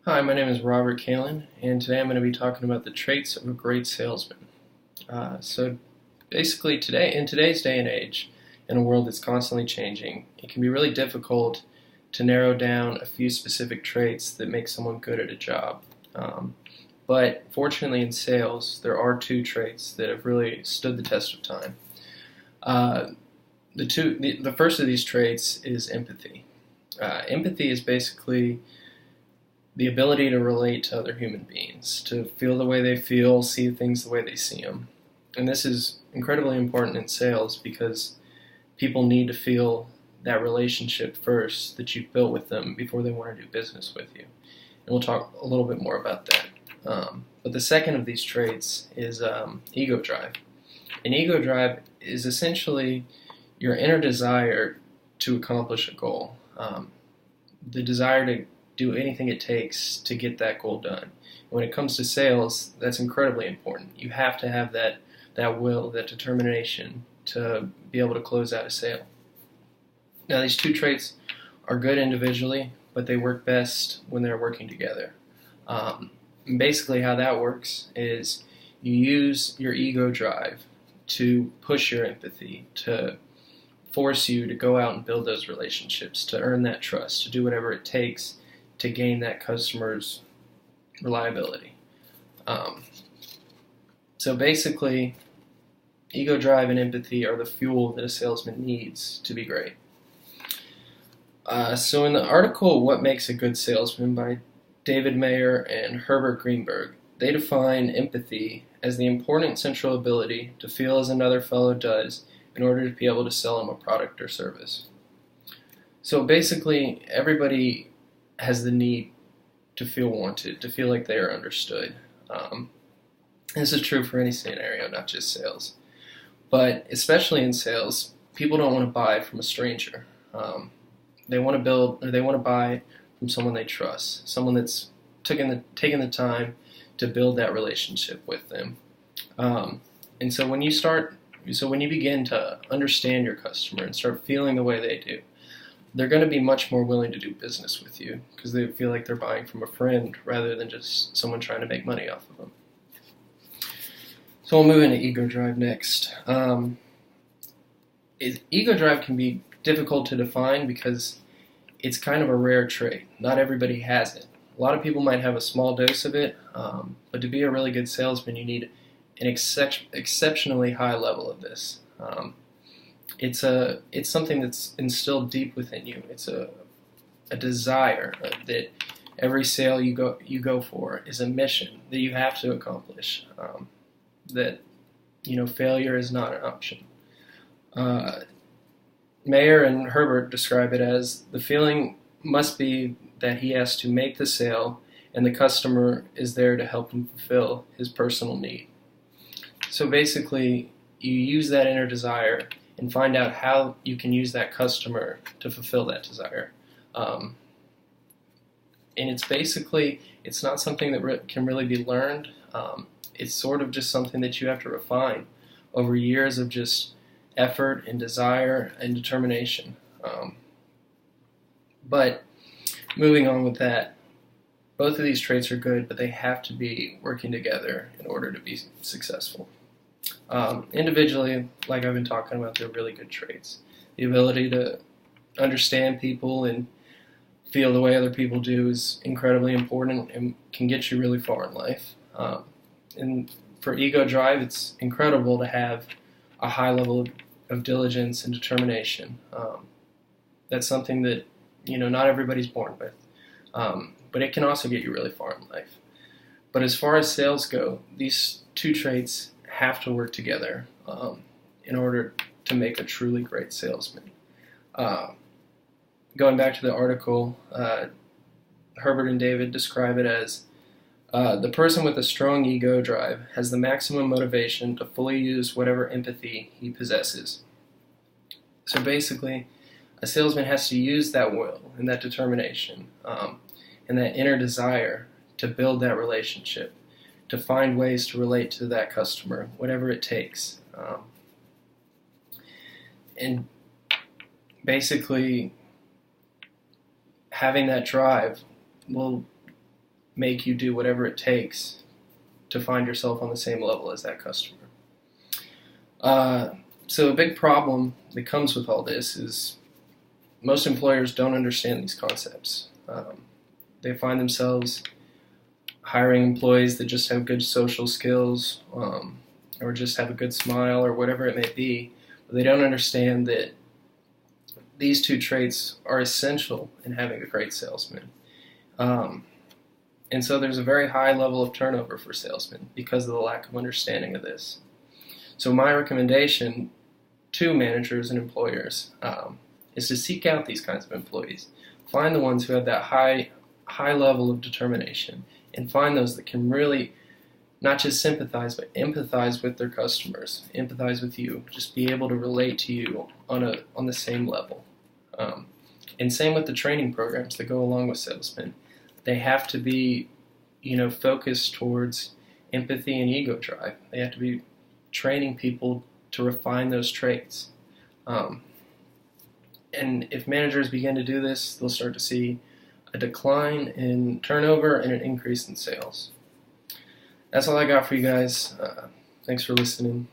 Hi, my name is Robert Kalin, and today I'm going to be talking about the traits of a great salesman. So, basically, in today's day and age, in a world that's constantly changing, it can be really difficult to narrow down a few specific traits that make someone good at a job. But fortunately, in sales, there are two traits that have really stood the test of time. Uh, the first of these traits is empathy. Empathy is basically the ability to relate to other human beings, to feel the way they feel, see things the way they see them. And this is incredibly important in sales because people need to feel that relationship first that you've built with them before they want to do business with you. And we'll talk a little bit more about that. But the second of these traits is ego drive. And ego drive is essentially your inner desire to accomplish a goal, the desire to do anything it takes to get that goal done. When it comes to sales, that's incredibly important. You have to have that will, that determination to be able to close out a sale. Now, these two traits are good individually, but they work best when they're working together. Basically, how that works is you use your ego drive to push your empathy, to force you to go out and build those relationships, to earn that trust, to do whatever it takes to gain that customer's reliability. So basically, ego drive and empathy are the fuel that a salesman needs to be great. So in the article What Makes a Good Salesman by David Mayer and Herbert Greenberg, they define empathy as the important central ability to feel as another fellow does in order to be able to sell them a product or service. So basically, everybody has the need to feel wanted, to feel like they are understood. This is true for any scenario, not just sales. But especially in sales, people don't want to buy from a stranger. They want to buy from someone they trust, someone that's taken the time to build that relationship with them. And so when you begin to understand your customer and start feeling the way they do, they're going to be much more willing to do business with you because they feel like they're buying from a friend rather than just someone trying to make money off of them. So we'll move into ego drive next. Ego drive can be difficult to define because it's kind of a rare trait. Not everybody has it. A lot of people might have a small dose of it, but to be a really good salesman, you need an exceptionally high level of this. It's something that's instilled deep within you. It's a desire that every sale you go for is a mission that you have to accomplish. That failure is not an option. Mayer and Herbert describe it as the feeling must be that he has to make the sale and the customer is there to help him fulfill his personal need. So basically, you use that inner desire and find out how you can use that customer to fulfill that desire. And it's not something that can really be learned. It's sort of just something that you have to refine over years of just effort and desire and determination. But moving on with that, both of these traits are good, but they have to be working together in order to be successful. Individually, like I've been talking about, they're really good traits. The ability to understand people and feel the way other people do is incredibly important and can get you really far in life. And for ego drive, it's incredible to have a high level of diligence and determination. That's something that not everybody's born with, but it can also get you really far in life. But as far as sales go, these two traits have to work together in order to make a truly great salesman. Going back to the article, Herbert and David describe it as the person with a strong ego drive has the maximum motivation to fully use whatever empathy he possesses. So basically, a salesman has to use that will and that determination and that inner desire to build that relationship, to find ways to relate to that customer, whatever it takes. And basically, having that drive will make you do whatever it takes to find yourself on the same level as that customer. So a big problem that comes with all this is most employers don't understand these concepts. They find themselves hiring employees that just have good social skills, or just have a good smile, or whatever it may be. But they don't understand that these two traits are essential in having a great salesman. And so there's a very high level of turnover for salesmen because of the lack of understanding of this. So my recommendation to managers and employers is to seek out these kinds of employees. Find the ones who have that high level of determination, and find those that can really not just sympathize, but empathize with their customers, empathize with you, just be able to relate to you on the same level. And same with the training programs that go along with salesmen. They have to be, focused towards empathy and ego drive. They have to be training people to refine those traits. And if managers begin to do this, they'll start to see a decline in turnover and an increase in sales. That's all I got for you guys. Thanks for listening.